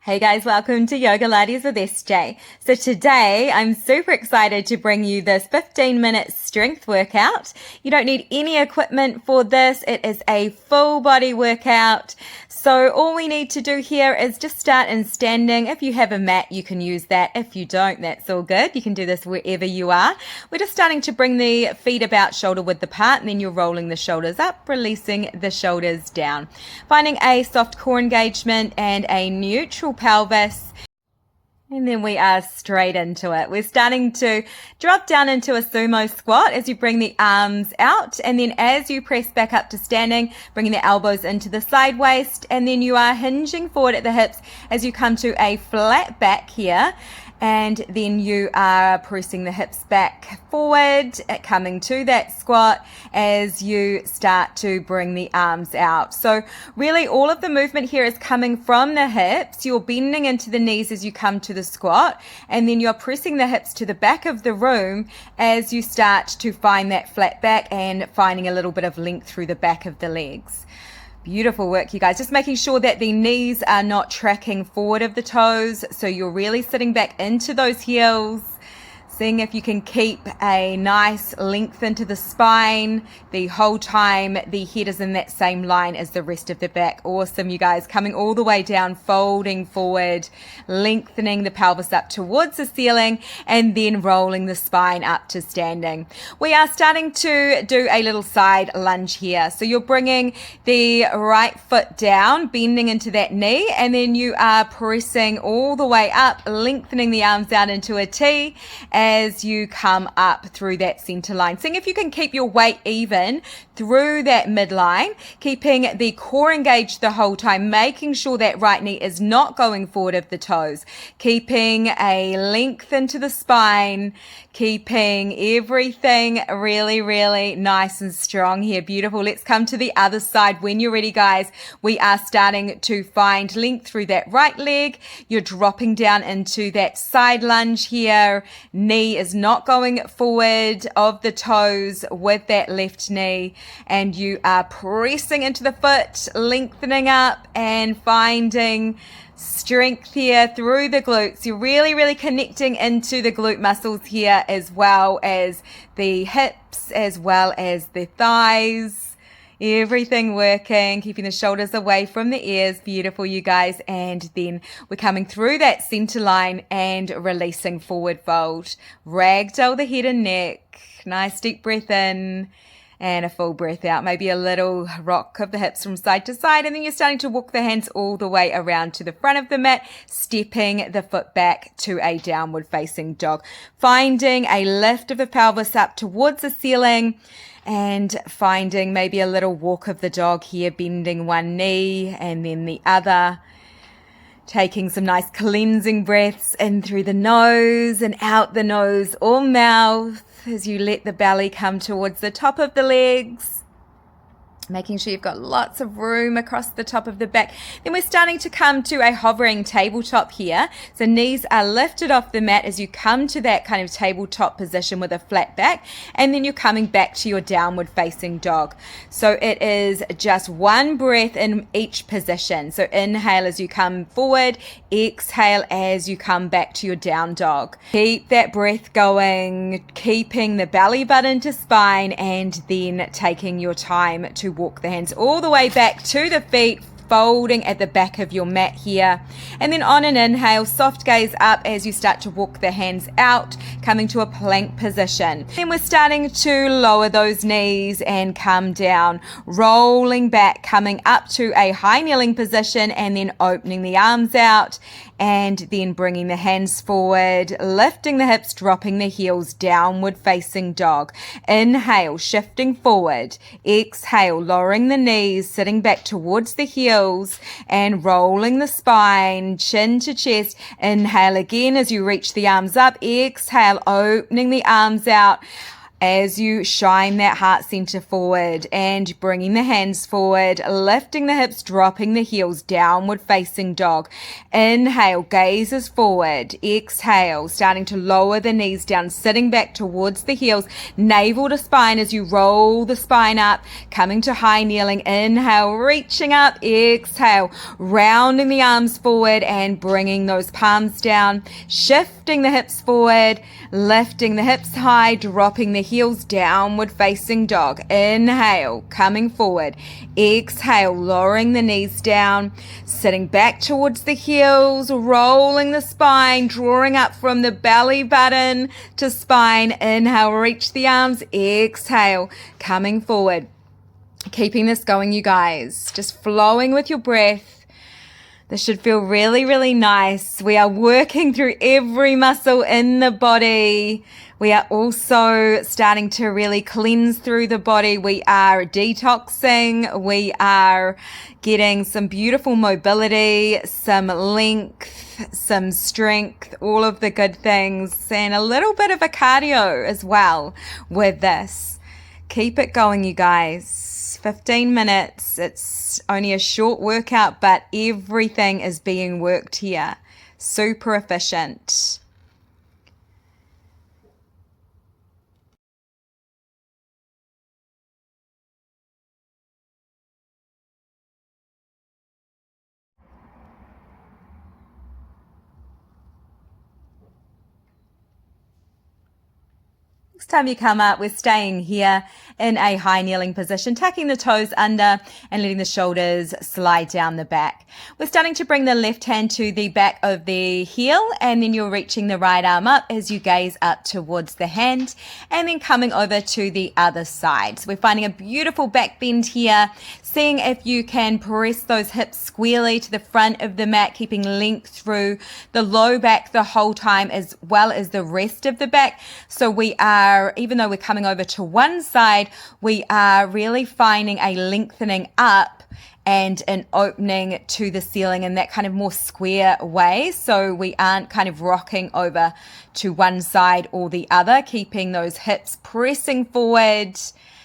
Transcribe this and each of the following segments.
Hey guys, welcome to Yogalates with SJ. So today I'm super excited to bring you this 15-minute strength workout. You don't need any equipment for this. It is a full body workout. So all we need to do here is just start in standing. If you have a mat, you can use that. If you don't, that's all good. You can do this wherever you are. We're just starting to bring the feet about shoulder width apart, and then you're rolling the shoulders up, releasing the shoulders down. Finding a soft core engagement and a neutral pelvis, and then we are straight into it. We're starting to drop down into a sumo squat as you bring the arms out, and then as you press back up to standing, bringing the elbows into the side waist, and then you are hinging forward at the hips as you come to a flat back here. And then you are pressing the hips back forward, coming to that squat as you start to bring the arms out. So really all of the movement here is coming from the hips. You're bending into the knees as you come to the squat, and then you're pressing the hips to the back of the room as you start to find that flat back and finding a little bit of length through the back of the legs. Beautiful work, you guys. Just making sure that the knees are not tracking forward of the toes. So you're really sitting back into those heels. Seeing if you can keep a nice length into the spine the whole time the head is in that same line as the rest of the back. Awesome, you guys. Coming all the way down, folding forward, lengthening the pelvis up towards the ceiling, and then rolling the spine up to standing. We are starting to do a little side lunge here. So you're bringing the right foot down, bending into that knee, and then you are pressing all the way up, lengthening the arms out into a T as you come up through that center line. Seeing if you can keep your weight even through that midline, keeping the core engaged the whole time, making sure that right knee is not going forward of the toes, keeping a length into the spine, keeping everything really, really nice and strong here. Beautiful. Let's come to the other side. When you're ready, guys, we are starting to find length through that right leg. You're dropping down into that side lunge here. Knee is not going forward of the toes with that left knee, and you are pressing into the foot, lengthening up and finding strength here through the glutes. You're really, really connecting into the glute muscles here, as well as the hips, as well as the thighs. Everything working, keeping the shoulders away from the ears. Beautiful, you guys. And then we're coming through that center line and releasing forward fold. Ragdoll the head and neck. Nice deep breath in and a full breath out. Maybe a little rock of the hips from side to side. And then you're starting to walk the hands all the way around to the front of the mat, stepping the foot back to a downward facing dog. Finding a lift of the pelvis up towards the ceiling, and finding maybe a little walk of the dog here, bending one knee and then the other. Taking some nice cleansing breaths in through the nose and out the nose, all mouth, as you let the belly come towards the top of the legs. Making sure you've got lots of room across the top of the back. Then we're starting to come to a hovering tabletop here. So knees are lifted off the mat as you come to that kind of tabletop position with a flat back. And then you're coming back to your downward facing dog. So it is just one breath in each position. So inhale as you come forward. Exhale as you come back to your down dog. Keep that breath going, keeping the belly button to spine, and then taking your time to walk the hands all the way back to the feet, folding at the back of your mat here. And then on an inhale, soft gaze up as you start to walk the hands out, coming to a plank position. Then we're starting to lower those knees and come down, rolling back, coming up to a high kneeling position, and then opening the arms out, and then bringing the hands forward, lifting the hips, dropping the heels, downward facing dog. Inhale, shifting forward. Exhale, lowering the knees, sitting back towards the heels and rolling the spine, chin to chest. Inhale again as you reach the arms up. Exhale, opening the arms out. as you shine that heart center forward and bringing the hands forward, lifting the hips, dropping the heels, downward facing dog. Inhale, gazes forward. Exhale, starting to lower the knees down, sitting back towards the heels, navel to spine as you roll the spine up, coming to high kneeling. Inhale, reaching up. Exhale, rounding the arms forward and bringing those palms down, shifting the hips forward, lifting the hips high, dropping the heels, downward facing dog. Inhale, coming forward. Exhale, lowering the knees down, sitting back towards the heels, rolling the spine, drawing up from the belly button to spine. Inhale, reach the arms. Exhale, coming forward. Keeping this going, you guys. Just flowing with your breath. This should feel really, really nice. We are working through every muscle in the body. We are also starting to really cleanse through the body. We are detoxing. We are getting some beautiful mobility, some length, some strength, all of the good things, and a little bit of a cardio as well with this. Keep it going, you guys. 15 minutes. It's only a short workout, but everything is being worked here. Super efficient. Next time you come up, we're staying here in a high kneeling position, tucking the toes under and letting the shoulders slide down the back. We're starting to bring the left hand to the back of the heel, and then you're reaching the right arm up as you gaze up towards the hand, and then coming over to the other side. So we're finding a beautiful back bend here, seeing if you can press those hips squarely to the front of the mat, keeping length through the low back the whole time as well as the rest of the back. So we are, even though we're coming over to one side, we are really finding a lengthening up and an opening to the ceiling in that kind of more square way. So we aren't kind of rocking over to one side or the other, keeping those hips pressing forward,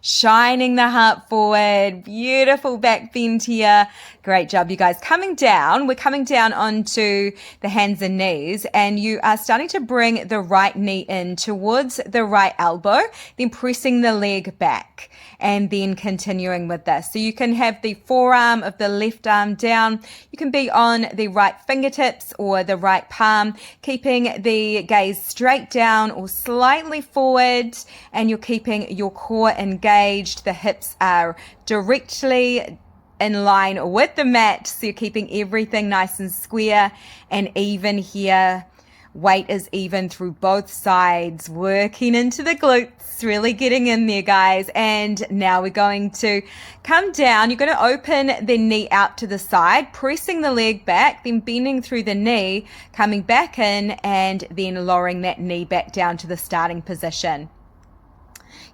shining the heart forward. Beautiful back bend here. Great job, you guys. Coming down, we're coming down onto the hands and knees, and you are starting to bring the right knee in towards the right elbow, then pressing the leg back, and then continuing with this. So you can have the forearm of the left arm down. You can be on the right fingertips or the right palm, keeping the gaze straight down or slightly forward, and you're keeping your core engaged. The hips are directly in line with the mat, so you're keeping everything nice and square and even here. Weight is even through both sides, working into the glutes, really getting in there, guys. And now we're going to come down. You're going to open the knee out to the side, pressing the leg back, then bending through the knee, coming back in, and then lowering that knee back down to the starting position.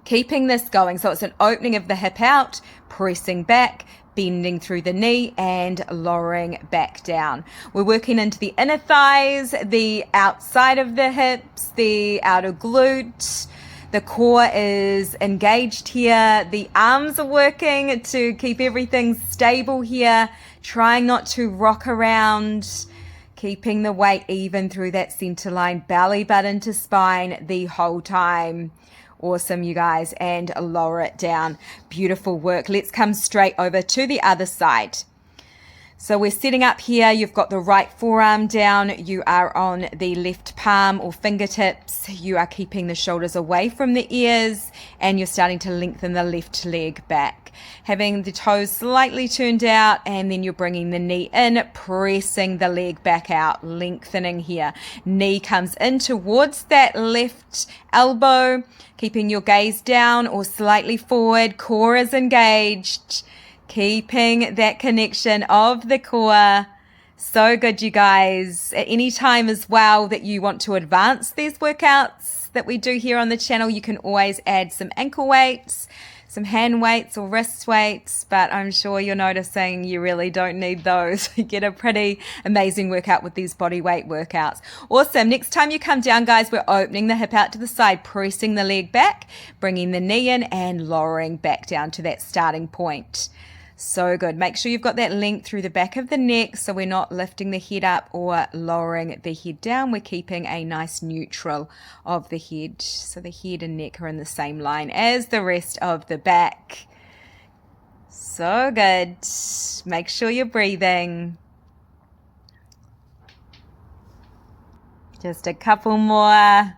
Keeping this going. So it's an opening of the hip out, pressing back, bending through the knee and lowering back down. We're working into the inner thighs, the outside of the hips, the outer glutes. The core is engaged here. The arms are working to keep everything stable here, trying not to rock around, keeping the weight even through that center line, belly button to spine the whole time. Awesome, you guys, and lower it down. Beautiful work. Let's come straight over to the other side. So we're setting up here. You've got the right forearm down. You are on the left palm or fingertips. You are keeping the shoulders away from the ears, and you're starting to lengthen the left leg back. Having the toes slightly turned out, and then you're bringing the knee in, pressing the leg back out, lengthening here. Knee comes in towards that left elbow, keeping your gaze down or slightly forward. Core is engaged. Keeping that connection of the core. So good, you guys. At any time as well that you want to advance these workouts that we do here on the channel, you can always add some ankle weights, some hand weights or wrist weights, but I'm sure you're noticing you really don't need those. You get a pretty amazing workout with these body weight workouts. Awesome. Next time you come down, guys, we're opening the hip out to the side, pressing the leg back, bringing the knee in and lowering back down to that starting point. So good. Make sure you've got that length through the back of the neck so we're not lifting the head up or lowering the head down. We're keeping a nice neutral of the head. So the head and neck are in the same line as the rest of the back. So good. Make sure you're breathing. Just a couple more.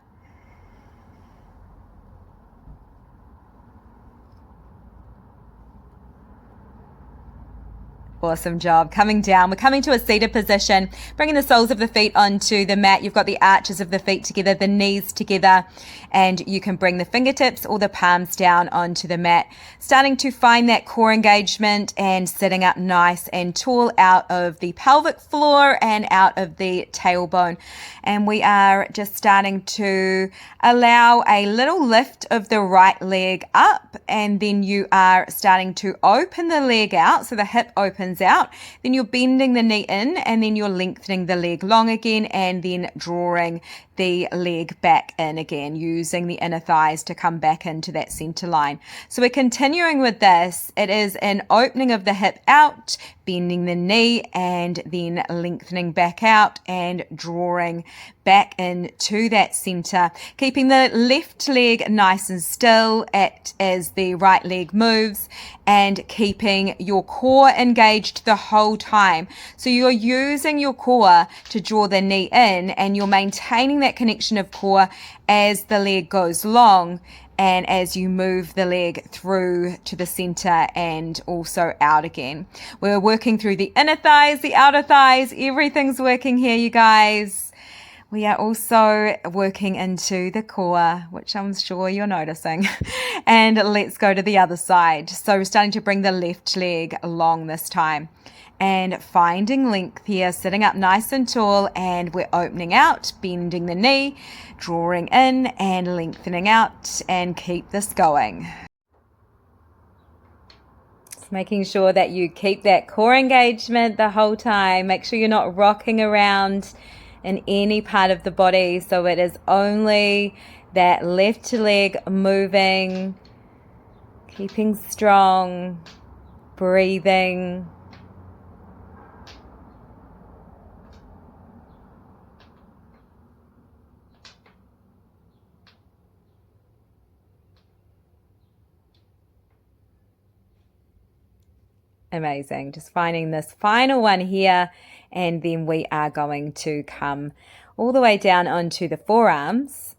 Awesome job. Coming down. We're coming to a seated position, bringing the soles of the feet onto the mat. You've got the arches of the feet together, the knees together, and you can bring the fingertips or the palms down onto the mat. Starting to find that core engagement and sitting up nice and tall out of the pelvic floor and out of the tailbone. And we are just starting to allow a little lift of the right leg up, and then you are starting to open the leg out. So the hip opens out, then you're bending the knee in, and then you're lengthening the leg long again, and then drawing the leg back in again, using the inner thighs to come back into that center line. So we're continuing with this. It is an opening of the hip out, bending the knee, and then lengthening back out and drawing back into that center, keeping the left leg nice and still as the right leg moves, and keeping your core engaged the whole time. So you're using your core to draw the knee in, and you're maintaining that connection of core as the leg goes long and as you move the leg through to the center and also out again. We're working through the inner thighs, the outer thighs, everything's working here, you guys. We are also working into the core, which I'm sure you're noticing. And let's go to the other side. So we're starting to bring the left leg along this time and finding length here, sitting up nice and tall, and we're opening out, bending the knee, drawing in and lengthening out, and keep this going. Just making sure that you keep that core engagement the whole time. Make sure you're not rocking around in any part of the body, so it is only that left leg moving, keeping strong, breathing. Amazing. Just finding this final one here, and then we are going to come all the way down onto the forearms.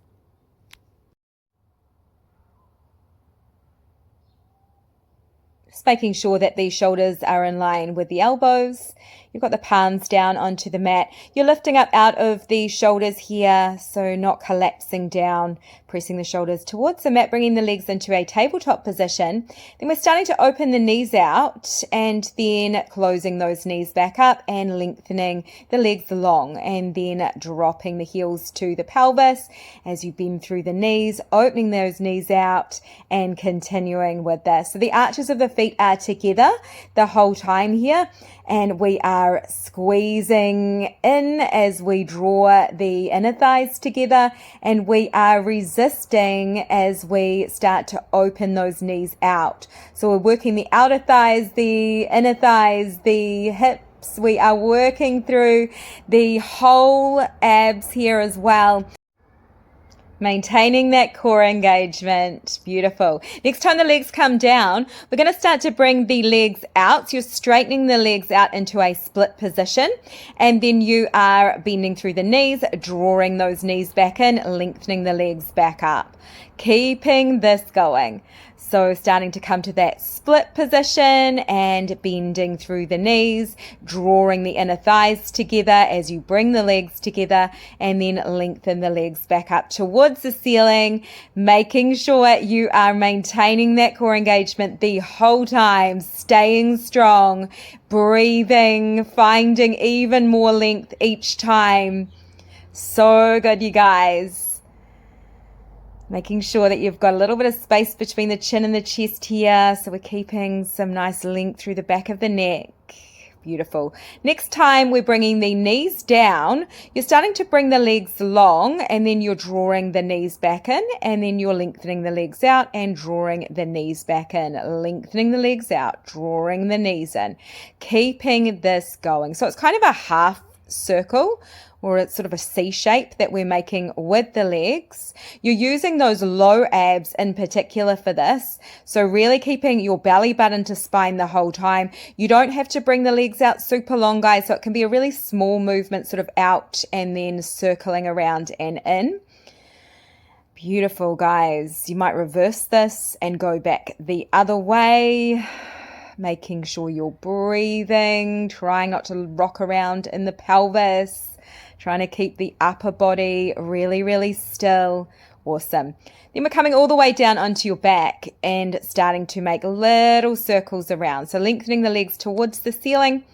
Just making sure that the shoulders are in line with the elbows. You've got the palms down onto the mat. You're lifting up out of the shoulders here, so not collapsing down, pressing the shoulders towards the mat, bringing the legs into a tabletop position. Then we're starting to open the knees out and then closing those knees back up and lengthening the legs long, and then dropping the heels to the pelvis as you bend through the knees, opening those knees out and continuing with this. So the arches of the feet are together the whole time here, and we are squeezing in as we draw the inner thighs together, and we are resisting as we start to open those knees out. So we're working the outer thighs, the inner thighs, the hips. We are working through the whole abs here as well. Maintaining that core engagement. Beautiful. Next time the legs come down, we're going to start to bring the legs out. So you're straightening the legs out into a split position, and then you are bending through the knees, drawing those knees back in, lengthening the legs back up. Keeping this going. So starting to come to that split position and bending through the knees, drawing the inner thighs together as you bring the legs together, and then lengthen the legs back up towards the ceiling, making sure you are maintaining that core engagement the whole time, staying strong, breathing, finding even more length each time. So good, you guys. Making sure that you've got a little bit of space between the chin and the chest here. So we're keeping some nice length through the back of the neck. Beautiful. Next time we're bringing the knees down. You're starting to bring the legs long, and then you're drawing the knees back in, and then you're lengthening the legs out and drawing the knees back in, lengthening the legs out, drawing the knees in, keeping this going. So it's kind of a half circle, or it's sort of a C shape that we're making with the legs. You're using those low abs in particular for this. So really keeping your belly button to spine the whole time. You don't have to bring the legs out super long, guys. So it can be a really small movement, sort of out and then circling around and in. Beautiful, guys. You might reverse this and go back the other way. Making sure you're breathing, trying not to rock around in the pelvis. Trying to keep the upper body really, really still. Awesome. Then we're coming all the way down onto your back and starting to make little circles around. So lengthening the legs towards the ceiling,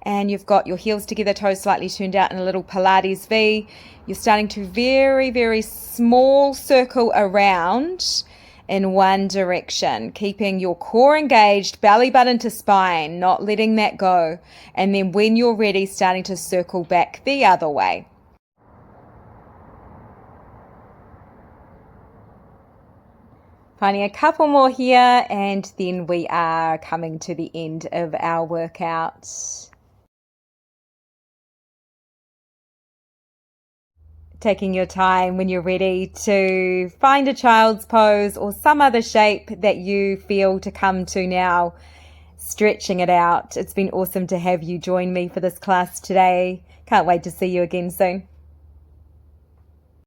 and you've got your heels together, toes slightly turned out in a little Pilates V. You're starting to very, very small circle around in one direction, keeping your core engaged, belly button to spine, not letting that go. And then when you're ready, starting to circle back the other way. Finding a couple more here, and then we are coming to the end of our workout. Taking your time when you're ready to find a child's pose or some other shape that you feel to come to now, stretching it out. It's been awesome to have you join me for this class today. Can't wait to see you again soon.